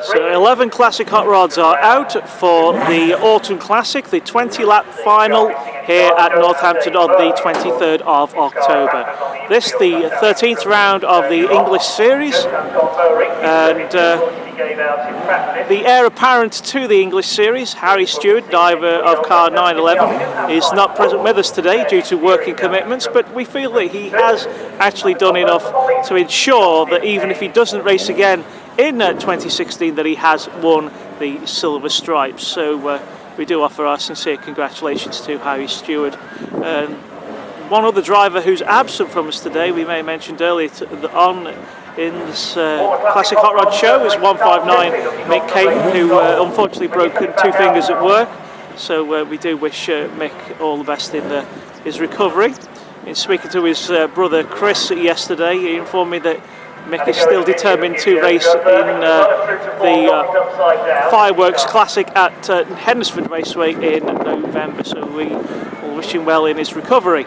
So 11 classic hot rods are out for the Autumn Classic, the 20-lap final here at Northampton on the 23rd of October. This the 13th round of the English Series, and the heir apparent to the English Series, Harry Stewart, driver of car 911, is not present with us today due to working commitments, but we feel that he has actually done enough to ensure that even if he doesn't race again in 2016, that he has won the Silver Stripes. So we do offer our sincere congratulations to Harry Stewart. One other driver who's absent from us today, we may have mentioned earlier in this Classic Hot Rod show, is 159 Mick Caton, who unfortunately broke 2 fingers at work. So we do wish Mick all the best in his recovery. In speaking to his brother Chris yesterday, he informed me that Mick is still determined to race in the Fireworks Classic at Hednesford Raceway in November. So we will wish him well in his recovery.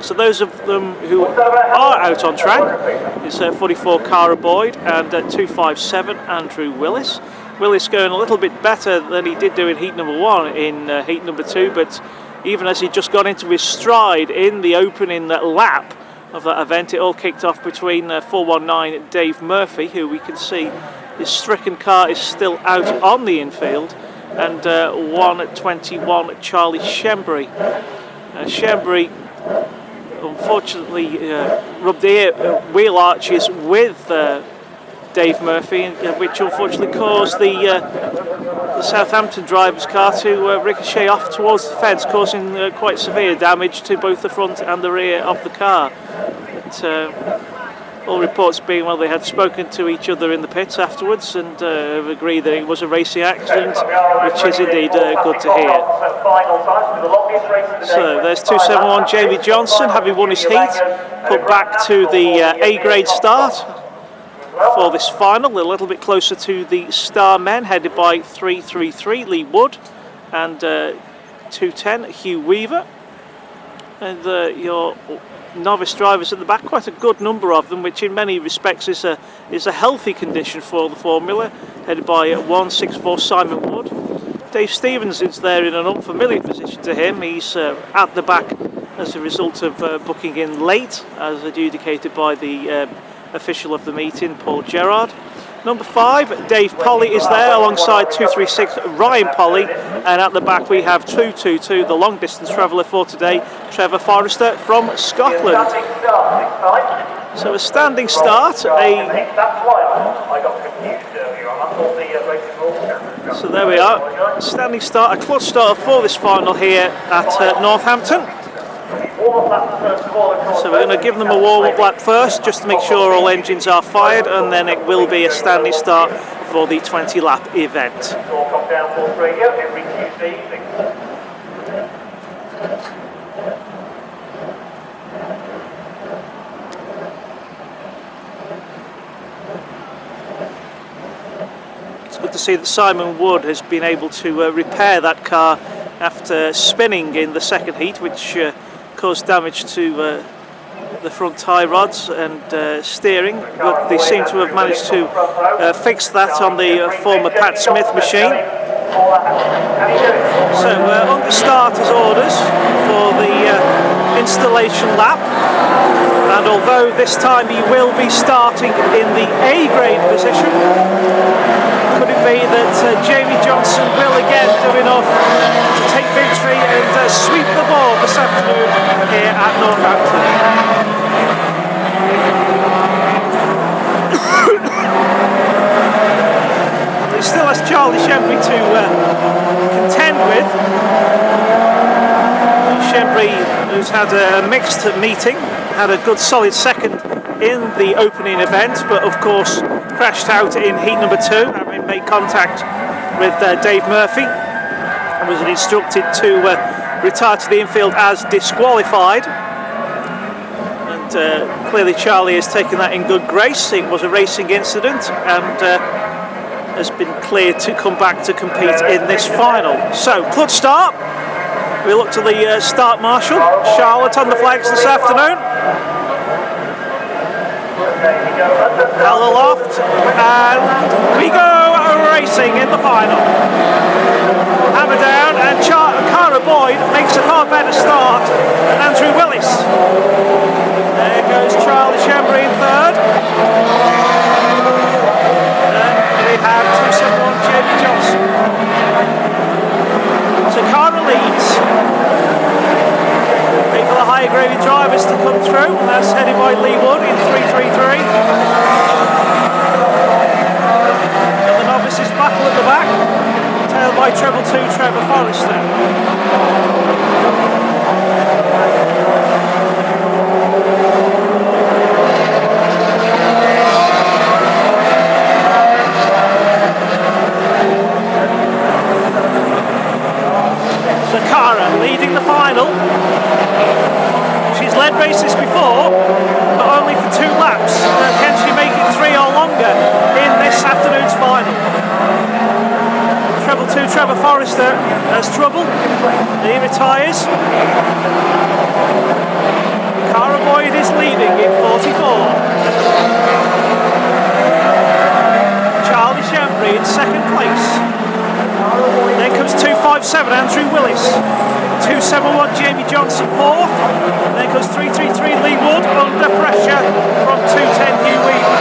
So those of them who are out on track is 44 Cara Boyd and 257 Andrew Willis. Willis going a little bit better than he did do in heat number 1 in heat number 2, but even as he just got into his stride in the opening lap of that event, it all kicked off between 419 Dave Murphy, who we can see his stricken car is still out on the infield, and 121 Charlie Shembry. Shembry unfortunately rubbed wheel arches with Dave Murphy, which unfortunately caused the Southampton driver's car to ricochet off towards the fence, causing quite severe damage to both the front and the rear of the car. But, all reports being, well, they had spoken to each other in the pits afterwards and have agreed that it was a racing accident, which is indeed good to hear. So there's 271 Jamie Johnson, having won his heat, put back to the A-grade start for this final, a little bit closer to the Star Men, headed by 333 Lee Wood and 210 Hugh Weaver. And your novice drivers at the back, quite a good number of them, which in many respects is a healthy condition for the formula, headed by 164 Simon Wood. Dave Stevens is there in an unfamiliar position to him. He's at the back as a result of booking in late, as adjudicated by the official of the meeting, Paul Gerard. Number 5, Dave Polly is there alongside 236 Ryan Polly, and at the back we have 222, the long distance traveller for today, Trevor Forrester from Scotland. So a standing start, so there we are, standing start, a clutch starter for this final here at Northampton. So we're going to give them a warm-up lap first, just to make sure all engines are fired, and then it will be a standing start for the 20-lap event. It's good to see that Simon Wood has been able to repair that car after spinning in the second heat, which caused damage to the front tie rods and steering, but they seem to have managed to fix that on the former Pat Smith machine. So on the starter's orders for the installation lap, and although this time he will be starting in the A-grade position, could it be that Jamie Johnson will again do enough to take victory and sweep the board this afternoon here at Northampton? He still has Charlie Shembry to contend with. Shembry, who's had a mixed meeting, had a good solid second in the opening event, but of course crashed out in heat number 2, having made contact with Dave Murphy, and was instructed to retire to the infield as disqualified. And clearly Charlie has taken that in good grace. It was a racing incident and has been cleared to come back to compete in this final. So clutch start. We look to the start marshal, Charlotte, on the flags this afternoon. Aloft, and we racing in the final. Hammer down, and Cara Boyd makes a far better start than Andrew Willis. There goes Charlie Shembry in third. And we have 271 Jamie Johnson. So Cara leads. Wait for the higher graded drivers to come through, and that's headed by Lee Wood in 333. And the novices battle at the back, tailed by treble 2 Trevor Forrester. So Cara leading the final. She's led races before, but only for 2 laps. Can she make it 3 or longer in this afternoon's final? Treble 2 Trevor Forrester has trouble. He retires. Cara Boyd is leading in 44. Charlie Shembry in second place. Then comes 257 Andrew Willis. 271 Jamie Johnson fourth. Then goes 333 Lee Wood under pressure from 210 Hugh Weaver.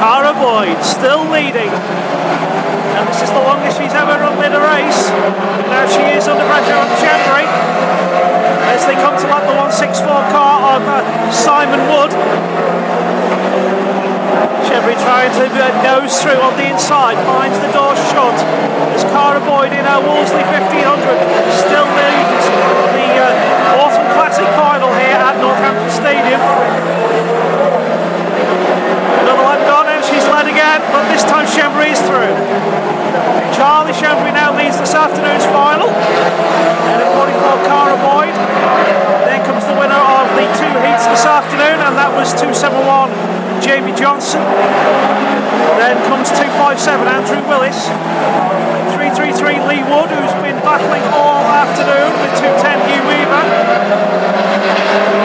Cara Boyd still leading, and this is the longest she's ever run in a race. Now she is under pressure on Shembry as they come to lap the 164 car of Simon Wood. Shembry trying to nose through on the inside, finds the door shut as Cara Boyd in her Wolseley 1500 still leads the Autumn Classic final here at Northampton Stadium. Another lap gone and she's led again, but this time Shembry is through. Charlie Shembry now leads this afternoon's final. And at 44 Cara Boyd. Then comes the winner of the 2 heats this afternoon, and that was 271 Jamie Johnson. Then comes 257 Andrew Willis. 333 Lee Wood, who's been battling all afternoon with 210 Hugh Weaver.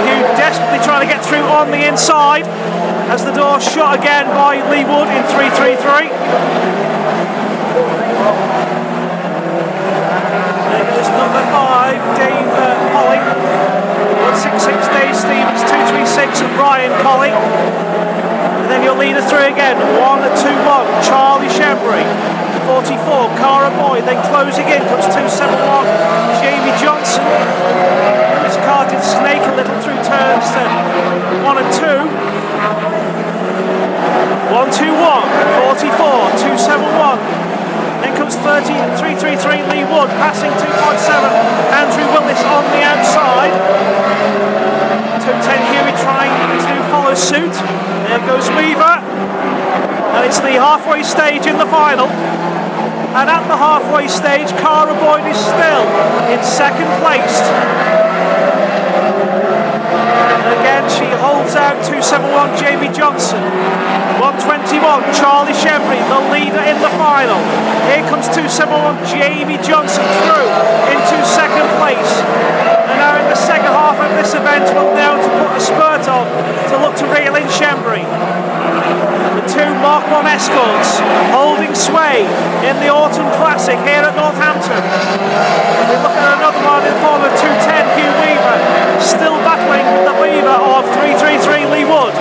Hugh desperately trying to get through on the inside as the door shut again by Lee Wood in 333. Then goes number 5 Dave Polly. 166 Dave Stevens, 236 and Brian Colley. And then your leader through again, 121 Charlie Shembry. 44 Cara Boyd, then closing in comes 271 Jamie Johnson. His car did snake a little through turns 1 and 2. 121 44 271. Then comes 333 Lee Wood, passing 257 Andrew Willis on the outside. 210 Huey trying to follow suit. There goes Weaver. And it's the halfway stage in the final. And at the halfway stage, Cara Boyd is still in second place. Again, she holds out 271 Jamie Johnson. 121 Charlie Shembry, the leader in the final. Here comes 271 Jamie Johnson through into second place. And now in the second half of this event, we'll now to put a spurt on to look to reel in Shembry. The 2 Mark 1 Escorts holding sway in the Autumn Classic here at Northampton. We look at another one in the form of 210 Hugh Weaver, still battling with the Weaver of 333 Lee Wood.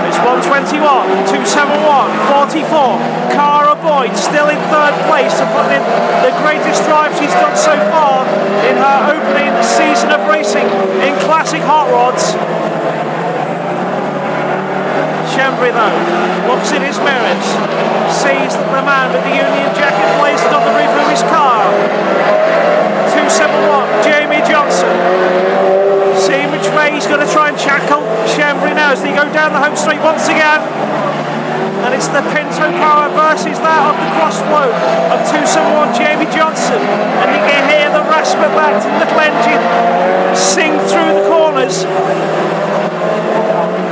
It's 121, 271, 44. Cara Boyd still in third place and putting in the greatest drive she's done so far in her opening season of racing in classic hot rods. Shembry though looks in his mirrors, sees that the man with the Union jacket blazing on the roof of his car. 271 Jamie Johnson. See which way he's going to try and shackle Shembry now as they go down the home straight once again. And it's the Pinto power versus that of the crossflow of 271 Jamie Johnson. And you can hear the rasp of that little engine sing through the corners.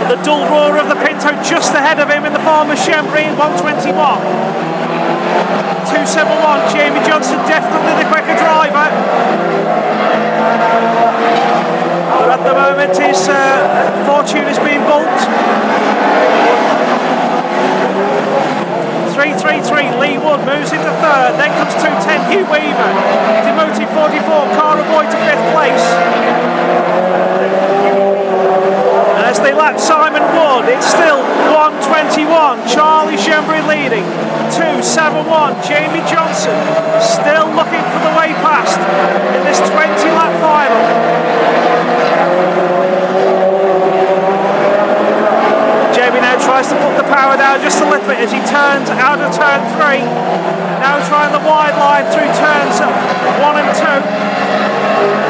The dull roar of the Pinto just ahead of him in the form of Shembry in 121. 271 Jamie Johnson, definitely the quicker driver. that his fortune is being built. 3-3-3, Lee Wood moves into third, then comes 2-10, Hugh Weaver, demoting 44, Cara Boyd to 5th place. And as they lap Simon Wood, it's still 1:21, Charlie Shembry leading, 2:71, Jamie Johnson still looking for the way past in this 20-lap final. Jamie now tries to put the power down just a little bit as he turns out of turn 3. Now trying the wide line through turns 1 and 2.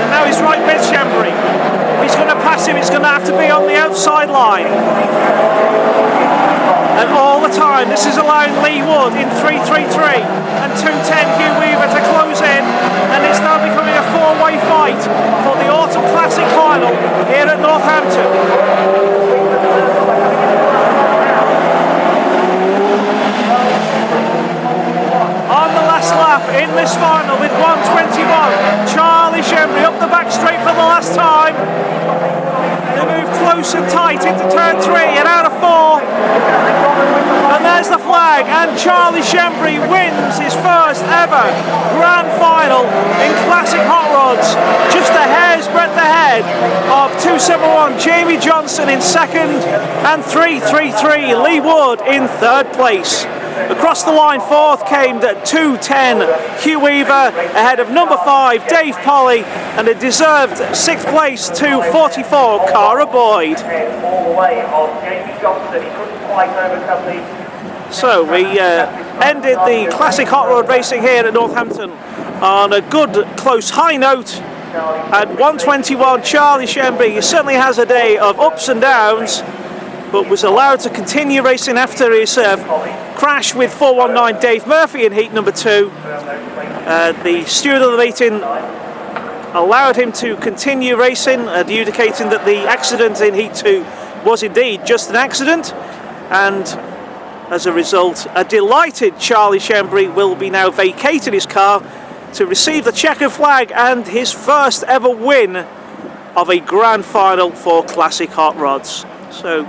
And now he's right with Shembry. If he's going to pass him, it's going to have to be on the outside line. And all the time, this is allowing Lee Wood in 3-3-3 and 2-10 Hugh Weaver to close in. And it's now becoming a 4-way fight for the Autumn Classic final here at Northampton. On the last lap in this final with 1:21, Charlie Shembry up the back straight for the last time. They move close and tight into turn 3 and out of 4. And there's the flag, and Charlie Shembry wins his first ever grand final in Classic Hot Rods, just a hair's breadth ahead of 271 Jamie Johnson in second and 3-3-3 Lee Wood in third place. Across the line, fourth came at 2:10 Hugh Weaver, ahead of number 5 Dave Polly, and a deserved 6th place to 44 Cara Boyd. So we ended the Classic Hot Rod racing here at Northampton on a good close high note. At 1:21, Charlie Shembry certainly has a day of ups and downs, but was allowed to continue racing after his crash with 419 Dave Murphy in heat number 2. The steward of the meeting allowed him to continue racing, adjudicating that the accident in heat 2 was indeed just an accident, and as a result, a delighted Charlie Shembry will be now vacating his car to receive the checkered flag and his first ever win of a grand final for Classic Hot Rods. So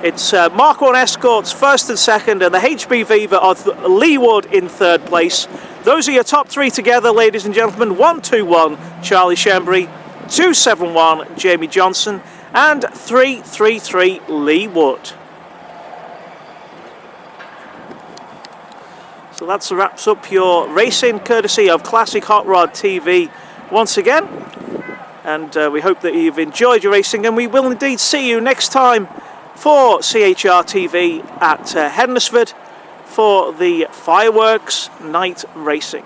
it's Mark 1 Escorts first and second, and the HB Viva of Lee Wood in third place. Those are your top 3 together, ladies and gentlemen. 121 Charlie Shembry, 271 Jamie Johnson, and 333 Lee Wood. So that wraps up your racing, courtesy of Classic Hot Rod TV once again. And we hope that you've enjoyed your racing, and we will indeed see you next time for CHR TV at Hednesford for the Fireworks Night Racing.